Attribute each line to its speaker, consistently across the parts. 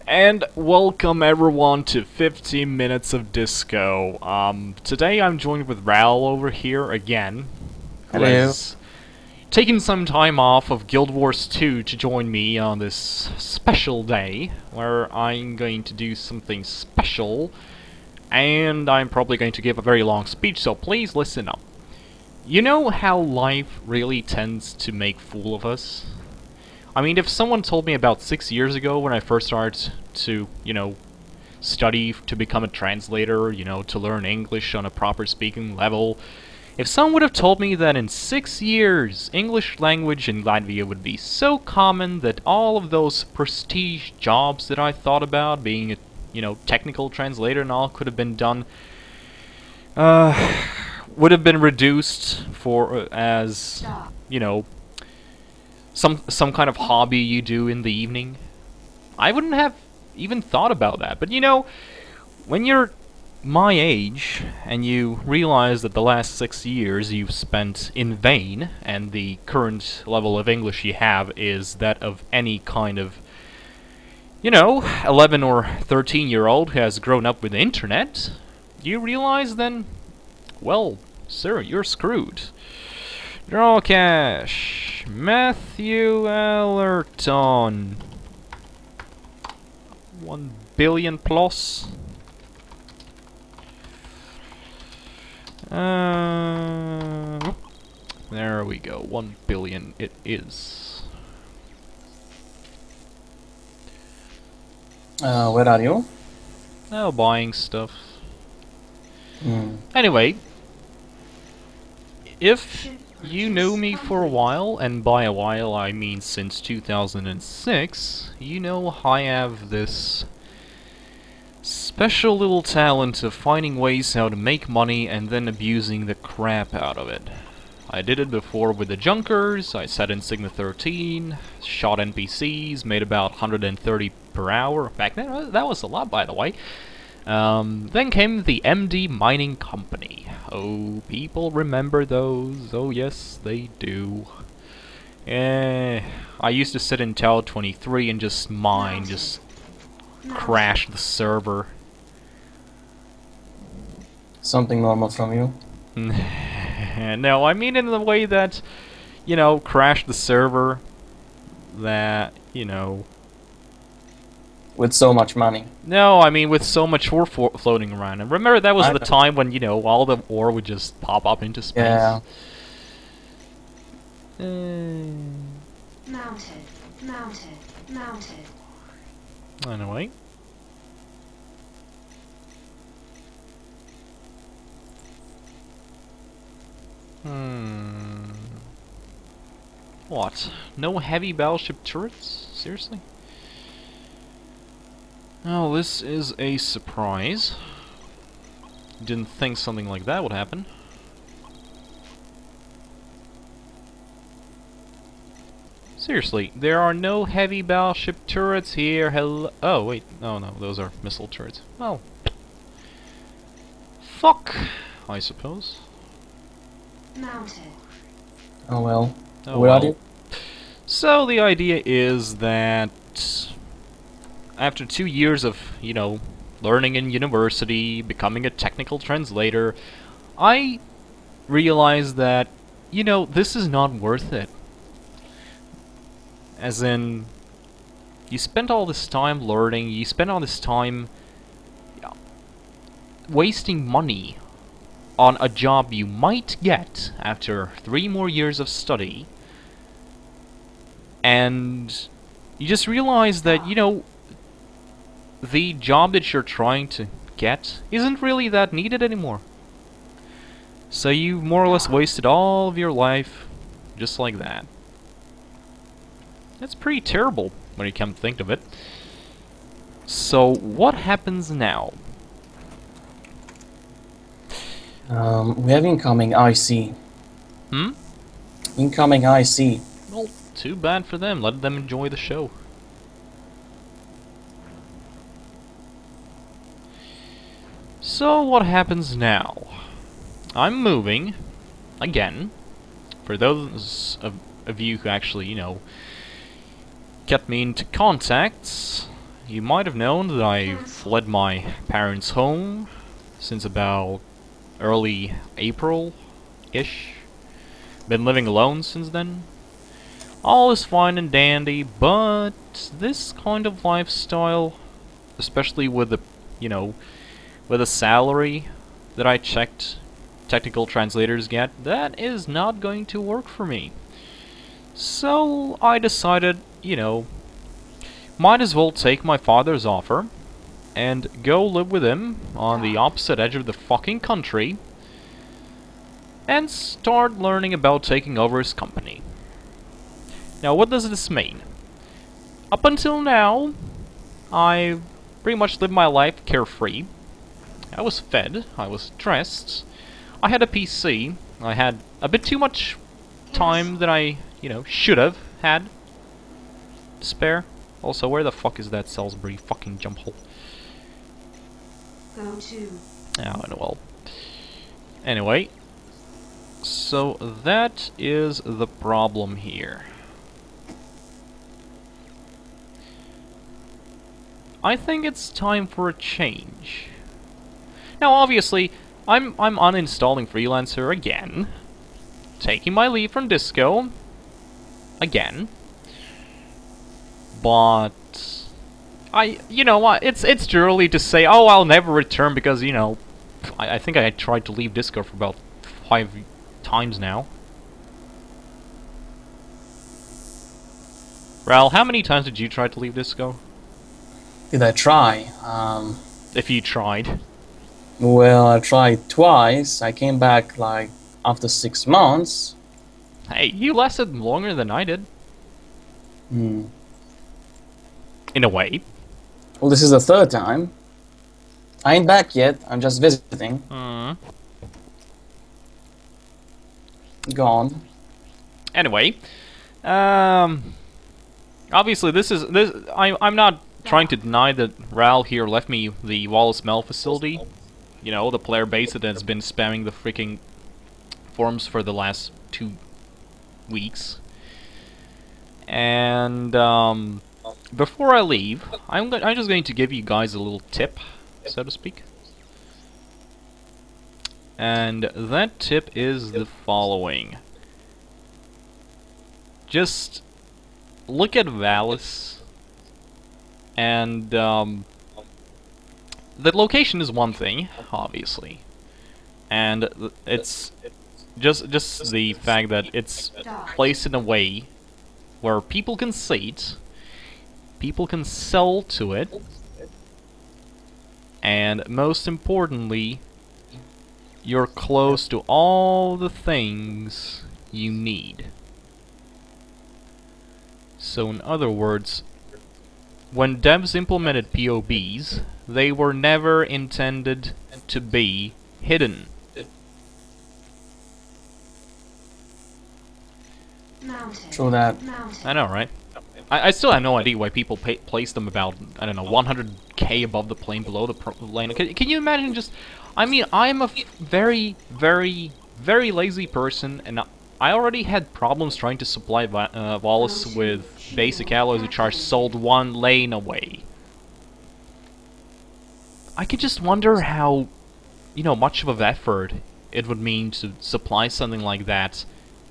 Speaker 1: And welcome everyone to 15 Minutes of Disco. Today I'm joined with Raul over here again, who
Speaker 2: Hello.
Speaker 1: has taken some time off of Guild Wars 2 to join me on this special day, where I'm going to do something special, and I'm probably going to give a very long speech, so please listen up. You know how life really tends to make fool of us? I mean, if someone told me about 6 years ago when I first started to, study to become a translator, to learn English on a proper speaking level, if someone would have told me that in 6 years, English language in Latvia would be so common that all of those prestige jobs that I thought about, being a, technical translator and all, could have been done, uh, would have been reduced for, as, you know, some kind of hobby you do in the evening. I wouldn't have even thought about that. But when you're my age and you realize that the last 6 years you've spent in vain and the current level of English you have is that of any kind of 11 or 13-year-old who has grown up with the internet, you realize then, well, sir, you're screwed. Draw cash. Matthew Allerton. 1 billion plus. There we go. 1 billion it is.
Speaker 2: Where are you?
Speaker 1: Now buying stuff.
Speaker 2: Hmm.
Speaker 1: Anyway, if you knew me for a while, and by a while I mean since 2006, you know I have this special little talent of finding ways how to make money and then abusing the crap out of it. I did it before with the Junkers, I set in Sigma 13, shot NPCs, made about 130 per hour. Back then, that was a lot, by the way. Then came the MD Mining Company. Oh, people remember those. Oh, yes, they do. I used to sit in Tower 23 and just mine, just crash the server.
Speaker 2: Something normal from you.
Speaker 1: No, I mean in the way that, crash the server, that,
Speaker 2: With so much money.
Speaker 1: No, I mean with so much ore floating around. And remember that was
Speaker 2: I
Speaker 1: the
Speaker 2: know.
Speaker 1: time when, all the ore would just pop up into space?
Speaker 2: Yeah.
Speaker 3: Mounted, mounted, mounted.
Speaker 1: Anyway. What? No heavy battleship turrets? Seriously? Oh, this is a surprise. Didn't think something like that would happen. Seriously, there are no heavy battleship turrets here. Hello. Oh, wait. Oh, no, those are missile turrets. Well. Fuck, I suppose.
Speaker 3: Mounted.
Speaker 2: Oh well.
Speaker 1: Oh,
Speaker 2: Where are
Speaker 1: well.
Speaker 2: you?
Speaker 1: So the idea is that after 2 years of, learning in university, becoming a technical translator, I realized that, this is not worth it. As in, you spent all this time learning, you spent all this time wasting money on a job you might get after 3 more years of study, and you just realize that, the job that you're trying to get isn't really that needed anymore. So you've more or less wasted all of your life just like that. That's pretty terrible when you come to think of it. So what happens now?
Speaker 2: We have incoming IC.
Speaker 1: Hmm?
Speaker 2: Incoming IC.
Speaker 1: Well, too bad for them. Let them enjoy the show. So what happens now? I'm moving again. For those of you who actually, get me into contacts, you might have known that I fled my parents' home since about early April-ish. Been living alone since then. All is fine and dandy, but this kind of lifestyle, especially with the, with the salary that I checked technical translators get, that is not going to work for me. So I decided, might as well take my father's offer and go live with him on the opposite edge of the fucking country and start learning about taking over his company. Now, what does this mean? Up until now, I pretty much lived my life carefree. I was fed, I was dressed, I had a PC, I had a bit too much time that I, should have had to spare. Also, where the fuck is that Salisbury fucking jump hole?
Speaker 3: Go to.
Speaker 1: Oh, well. Anyway, so that is the problem here. I think it's time for a change. Now, obviously, I'm uninstalling Freelancer again, taking my leave from Disco again, but it's too early to say, oh, I'll never return because, I think I tried to leave Disco for about 5 times now. Ral, how many times did you try to leave Disco?
Speaker 2: Did I try?
Speaker 1: If you tried.
Speaker 2: Well, I tried twice. I came back like after 6 months.
Speaker 1: Hey, you lasted longer than I did.
Speaker 2: Hmm.
Speaker 1: In a way.
Speaker 2: Well, this is the third time. I ain't back yet. I'm just visiting. Gone.
Speaker 1: Anyway, obviously I'm not trying to deny that Ral here left me the Wallace Mel facility. The player base that has been spamming the freaking forums for the last 2 weeks. And before I leave, I'm just going to give you guys a little tip, so to speak. And that tip is the following. Just look at Valis, and the location is one thing, obviously, and it's just the fact that it's placed in a way where people can see it, people can sell to it, and most importantly, you're close to all the things you need. So in other words, when devs implemented POBs, they were never intended to be hidden.
Speaker 3: Mounted.
Speaker 2: True that.
Speaker 3: Mounted.
Speaker 1: I know, right? I still have no idea why people place them about, I don't know, 100k above the plane, below the plane. Can you imagine just... I mean, I'm a very, very, very lazy person, and I already had problems trying to supply Wallace with basic alloys which are sold 1 lane away. I could just wonder how, much of an effort it would mean to supply something like that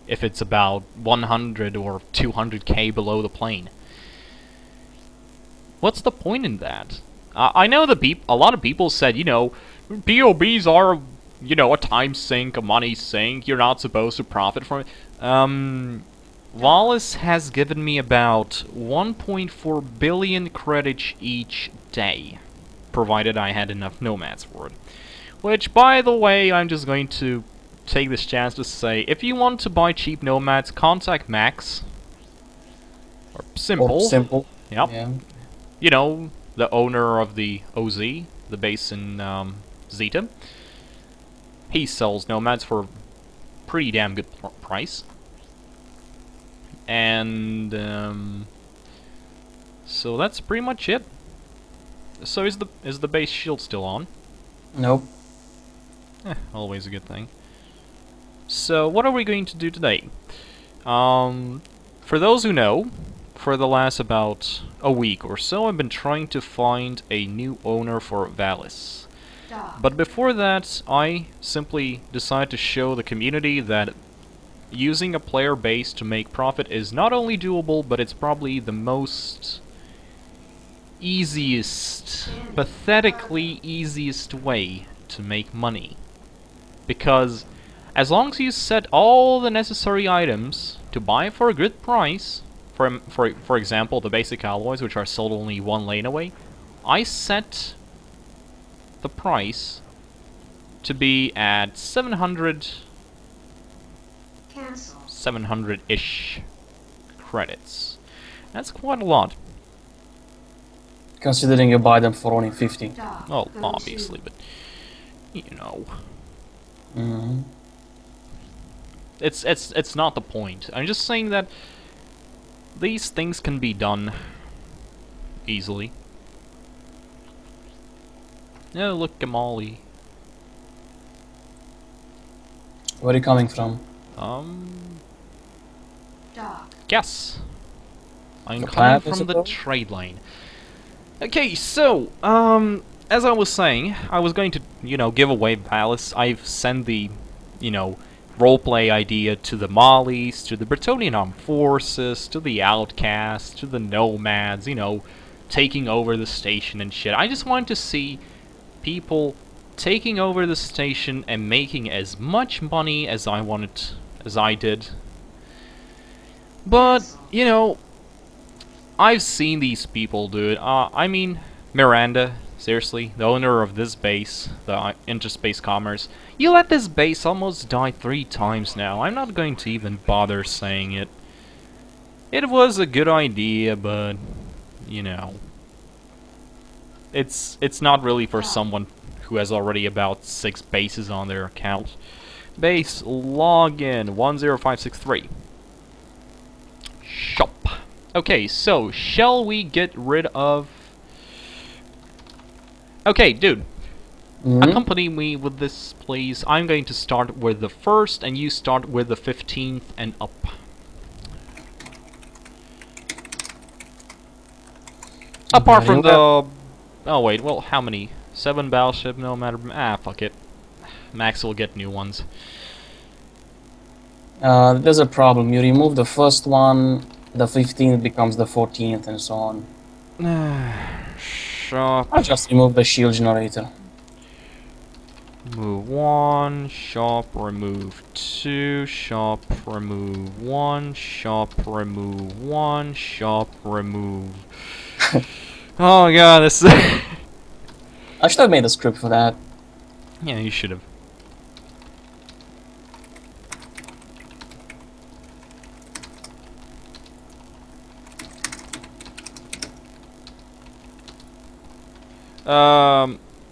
Speaker 1: if it's about 100 or 200k below the plane. What's the point in that? I know that a lot of people said, POBs are, a time sink, a money sink, you're not supposed to profit from it. Wallace has given me about 1.4 billion credits each day, provided I had enough nomads for it. Which, by the way, I'm just going to take this chance to say, if you want to buy cheap nomads, contact Max. Or Simple.
Speaker 2: Or Simple.
Speaker 1: Yep.
Speaker 2: Yeah.
Speaker 1: The owner of the OZ, the base in Zeta. He sells nomads for a pretty damn good price. And so that's pretty much it. So is the base shield still on?
Speaker 2: Nope.
Speaker 1: Always a good thing. So what are we going to do today? For those who know, for the last about a week or so, I've been trying to find a new owner for Valis.
Speaker 3: Dock.
Speaker 1: But before that, I simply decided to show the community that using a player base to make profit is not only doable, but it's probably the most easiest, pathetically easiest way to make money. Because as long as you set all the necessary items to buy for a good price, for example, the basic alloys, which are sold only one lane away, I set the price to be at
Speaker 3: Cancel.
Speaker 1: 700-ish credits. That's quite a lot.
Speaker 2: Considering you buy them for only 50.
Speaker 3: Dock.
Speaker 1: Well,
Speaker 3: Go
Speaker 1: obviously, but you know,
Speaker 2: Mhm.
Speaker 1: it's not the point. I'm just saying that these things can be done easily. Oh, look, Gamali.
Speaker 2: Where are you coming from?
Speaker 3: Dock.
Speaker 1: Yes. I'm
Speaker 2: The
Speaker 1: coming
Speaker 2: planet, I
Speaker 1: from the
Speaker 2: suppose?
Speaker 1: trade lane. Okay, so, as I was saying, I was going to, give away Valis. I've sent the, roleplay idea to the Mollies, to the Bretonnian Armed Forces, to the Outcasts, to the Nomads, taking over the station and shit. I just wanted to see people taking over the station and making as much money as I did. But, I've seen these people do it. I mean, Miranda, seriously, the owner of this base, the Interspace Commerce, you let this base almost die 3 times now. I'm not going to even bother saying it. It was a good idea, but, it's not really for someone who has already about 6 bases on their account. Base login 10563. Shop. Okay, so shall we get rid of... Okay, dude,
Speaker 2: Mhm.
Speaker 1: accompany me with this, please. I'm going to start with the 1st, and you start with the 15th and up. Apart from the... Oh wait, well, how many? 7 battleship, no matter... Ah, fuck it. Max will get new ones.
Speaker 2: There's a problem. You remove the first one, the 15th becomes the 14th, and so on.
Speaker 1: Shop.
Speaker 2: I'll just remove the shield generator.
Speaker 1: Remove 1, shop, remove 2, shop, remove 1, shop, remove 1, shop, remove... Oh god, this is...
Speaker 2: I should have made a script for that.
Speaker 1: Yeah, you should have.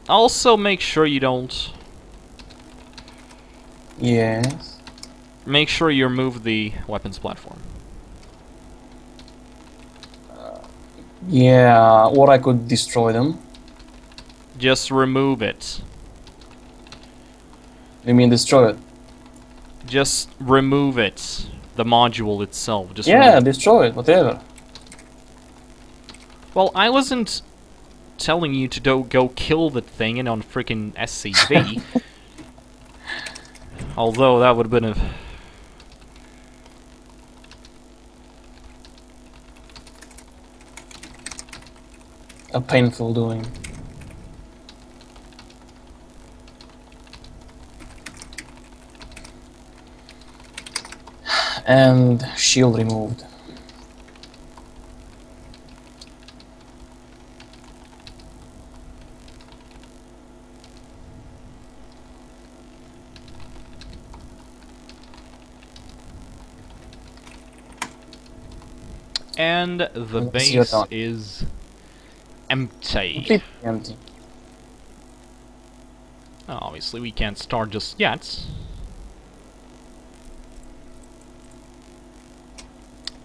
Speaker 1: Also make sure you don't...
Speaker 2: Yes.
Speaker 1: Make sure you remove the weapons platform.
Speaker 2: Yeah, or I could destroy them.
Speaker 1: Just remove it.
Speaker 2: You mean destroy it?
Speaker 1: Just remove it. The module itself. Just
Speaker 2: Yeah,
Speaker 1: remove it.
Speaker 2: destroy it, whatever.
Speaker 1: Well, I wasn't telling you to go kill the thing on freaking SCV. Although that would have been
Speaker 2: a painful doing. And shield removed.
Speaker 1: And the
Speaker 2: Yes, you're
Speaker 1: base
Speaker 2: done.
Speaker 1: is empty.
Speaker 2: Completely empty.
Speaker 1: Obviously, we can't start just yet.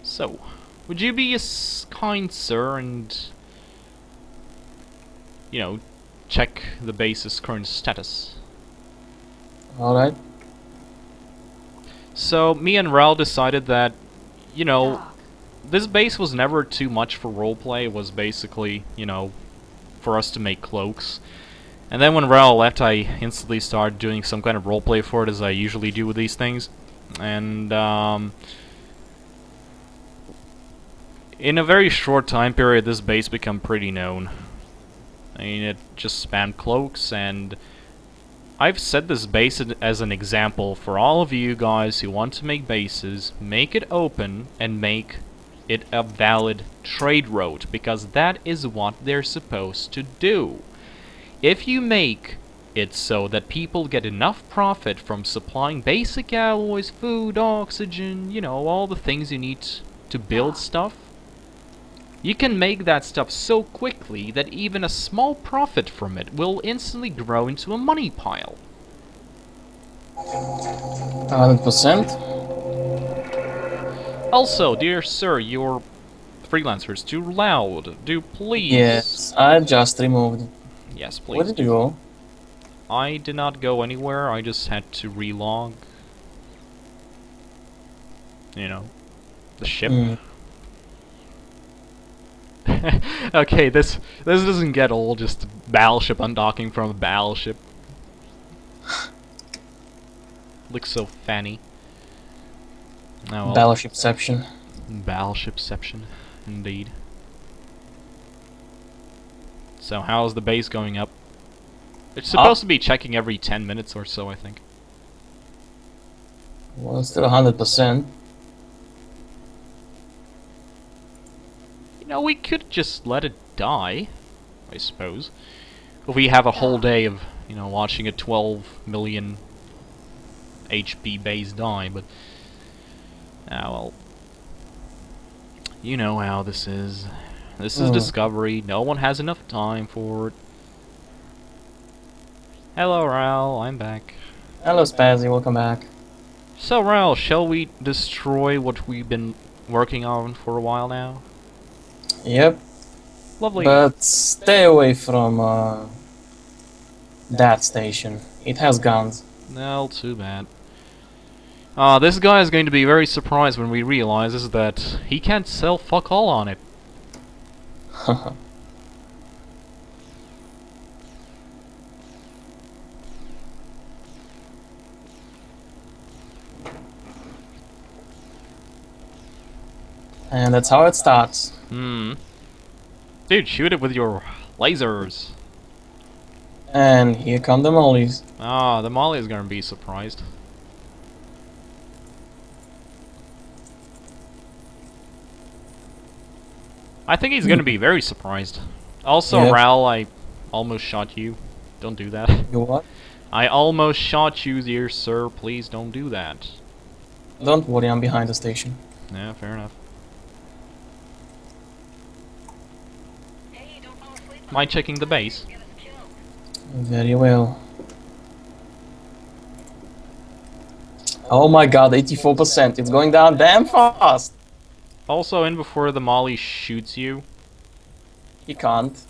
Speaker 1: So, would you be a kind sir and, check the base's current status?
Speaker 2: Alright.
Speaker 1: So, me and Ral decided that,
Speaker 3: Dock.
Speaker 1: this base was never too much for roleplay. It was basically, you know, for us to make cloaks. And then when Raoul left, I instantly started doing some kind of roleplay for it, as I usually do with these things. And, in a very short time period, this base became pretty known. I mean, it just spammed cloaks, and I've set this base as an example for all of you guys who want to make bases. Make it open and make it a valid trade route, because that is what they're supposed to do. If you make it so that people get enough profit from supplying basic alloys, food, oxygen, you know, all the things you need to build stuff, you can make that stuff so quickly that even a small profit from it will instantly grow into a money pile.
Speaker 2: 100%.
Speaker 1: Also, dear sir, your freelancer's too loud. Do please...
Speaker 2: Yes, I just removed.
Speaker 1: Yes,
Speaker 2: Where
Speaker 1: please.
Speaker 2: did you go?
Speaker 1: I did not go anywhere, I just had to relog. You know, the ship.
Speaker 2: Mm.
Speaker 1: Okay, this doesn't get old, just a battleship undocking from a battleship. Looks so fanny. Oh, well.
Speaker 2: Battleshipception.
Speaker 1: Battleshipception, indeed. So how's the base going up? It's supposed to be checking every 10 minutes or so, I think.
Speaker 2: Well, still 100%.
Speaker 1: You know, we could just let it die, I suppose. If we have a whole day of, you know, watching a 12 million HP base die, but... ah, well. You know how this is. This is Discovery. No one has enough time for it. Hello, Raoul. I'm back.
Speaker 2: Hello, Spazzy. Welcome back.
Speaker 1: So, Raoul, shall we destroy what we've been working on for a while now?
Speaker 2: Yep.
Speaker 1: Lovely.
Speaker 2: But stay away from that station. It has guns.
Speaker 1: No, too bad. This guy is going to be very surprised when we realizes that he can't sell fuck all on it.
Speaker 2: And that's how it starts.
Speaker 1: Hmm. Dude, shoot it with your lasers.
Speaker 2: And here come the mollies.
Speaker 1: Ah, the Molly is gonna be surprised. I think he's gonna be very surprised. Also,
Speaker 2: Yep.
Speaker 1: Raoul, I almost shot you. Don't do that.
Speaker 2: You what?
Speaker 1: I almost shot you, dear sir. Please don't do that.
Speaker 2: Don't worry, I'm behind the station.
Speaker 1: Yeah, fair enough. Mind checking the base?
Speaker 2: Very well. Oh my god, 84%. It's going down damn fast.
Speaker 1: Also, in before the Molly shoots you.
Speaker 2: He can't.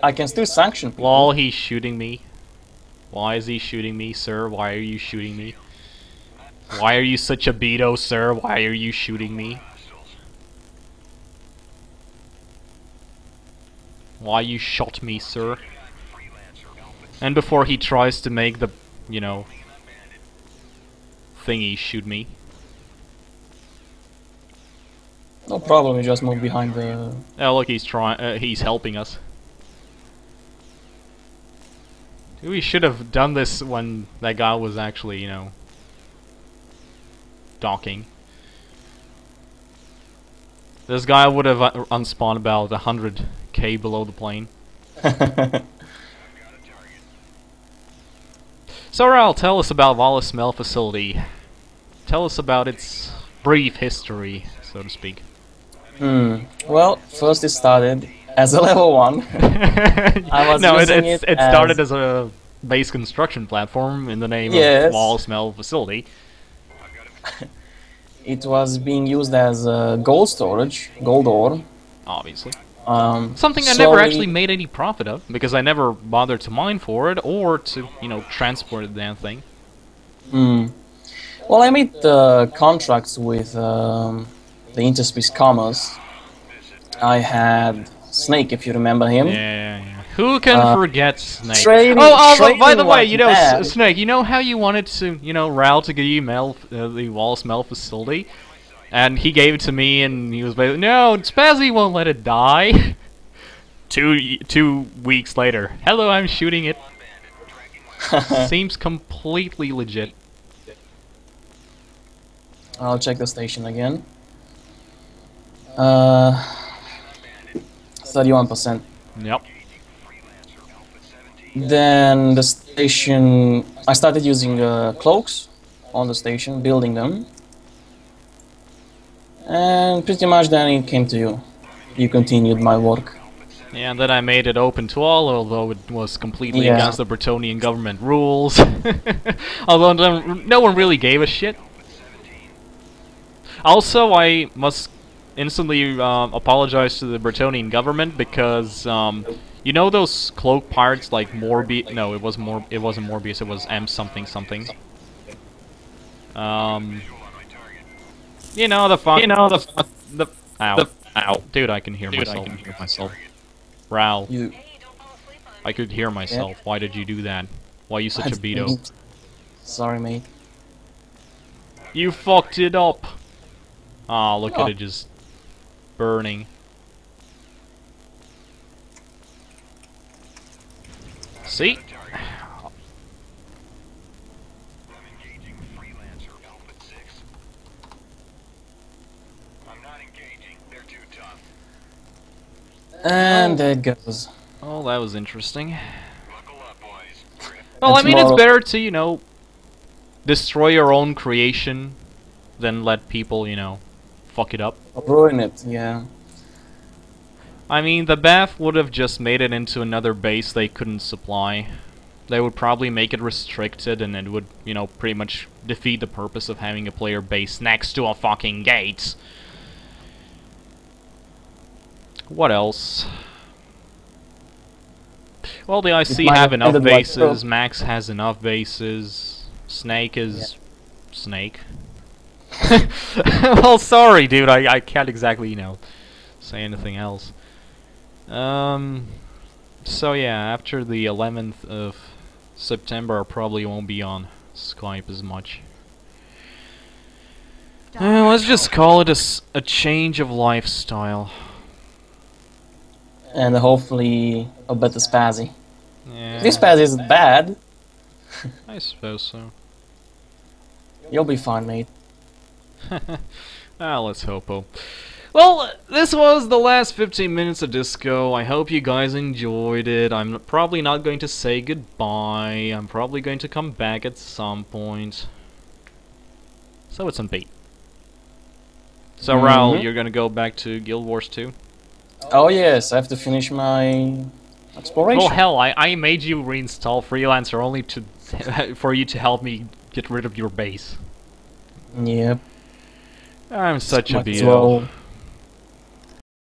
Speaker 2: I can still sanction people.
Speaker 1: Lol, he's shooting me. Why is he shooting me, sir? Why are you shooting me? Why are you such a beto, sir? Why are you shooting me? Why you shot me, sir? And before he tries to make the, you know, thingy shoot me.
Speaker 2: No problem, you just move behind the...
Speaker 1: Oh look, he's trying. He's helping us. We should have done this when that guy was actually, you know, docking. This guy would have unspawned about 100k below the plane. So Raoul, tell us about Valismel facility. Tell us about its brief history, so to speak.
Speaker 2: Well, first it started as a level 1. I was
Speaker 1: no,
Speaker 2: using
Speaker 1: it
Speaker 2: it
Speaker 1: started
Speaker 2: as-
Speaker 1: as a base construction platform in the name
Speaker 2: Yes.
Speaker 1: of Valismel facility.
Speaker 2: It was being used as gold storage, gold ore.
Speaker 1: Obviously.
Speaker 2: Something
Speaker 1: Something I never actually made any profit of, because I never bothered to mine for it, or to, you know, transport the damn thing.
Speaker 2: Well, I made contracts with the Interspace Commerce, I had Snake, if you remember him.
Speaker 1: Yeah. Who can forget Snake?
Speaker 2: trading-
Speaker 1: By the
Speaker 2: trading
Speaker 1: way,
Speaker 2: was
Speaker 1: you know,
Speaker 2: bad.
Speaker 1: Snake, you know how you wanted to, you know, Raul to give you the Wallace Mel facility? And he gave it to me, and he was basically, no, Spazzy won't let it die. 2 weeks later, hello, I'm shooting it. Seems completely legit.
Speaker 2: I'll check the station again. 31%.
Speaker 1: Yep.
Speaker 2: Then the station, I started using cloaks on the station, building them. And pretty much then it came to you. You continued my work.
Speaker 1: Yeah, and then I made it open to all, although it was completely
Speaker 2: Yeah.
Speaker 1: against the Bretonian government rules. Although no one really gave a shit. Also, I must instantly apologize to the Bretonian government because you know those cloak pirates like Morbius? No, it wasn't Morbius. It was M something something. You know the fuck. Ow. Ow. Dude, I can hear myself. Raul,
Speaker 2: You.
Speaker 1: I could hear myself. Why did you do that? Why are you such a beto?
Speaker 2: Sorry, mate.
Speaker 1: You fucked it up. Ah, look
Speaker 2: Oh.
Speaker 1: at it just burning. See?
Speaker 2: And there it goes.
Speaker 1: Oh, that was interesting. Well, I
Speaker 2: And
Speaker 1: mean, it's
Speaker 2: tomorrow-
Speaker 1: better to, you know, destroy your own creation than let people, you know, fuck it up.
Speaker 2: Ruin it, yeah.
Speaker 1: I mean, the Bath would have just made it into another base they couldn't supply. They would probably make it restricted, and it would, you know, pretty much defeat the purpose of having a player base next to a fucking gate. What else? Well, the IC
Speaker 2: might
Speaker 1: have
Speaker 2: have
Speaker 1: enough
Speaker 2: ended like
Speaker 1: bases,
Speaker 2: so.
Speaker 1: Max has enough bases, Snake is... Snake? Well, sorry, dude, I can't exactly, you know, say anything else. So yeah, after the 11th of September, I probably won't be on Skype as much. Let's just call it a change of lifestyle.
Speaker 2: And hopefully a better Spazzy.
Speaker 1: Yeah,
Speaker 2: This Spazzy isn't bad.
Speaker 1: I suppose so.
Speaker 2: You'll be fine, mate.
Speaker 1: Let's hope. Well, this was the last 15 minutes of Disco. I hope you guys enjoyed it. I'm probably not going to say goodbye. I'm probably going to come back at some point. So it's on bait. So Raul, you're gonna go back to Guild Wars 2?
Speaker 2: Oh yes, I have to finish my exploration.
Speaker 1: Oh hell, I made you reinstall Freelancer only to for you to help me get rid of your base.
Speaker 2: Yep.
Speaker 1: I'm such a
Speaker 2: Might as
Speaker 1: beato.
Speaker 2: well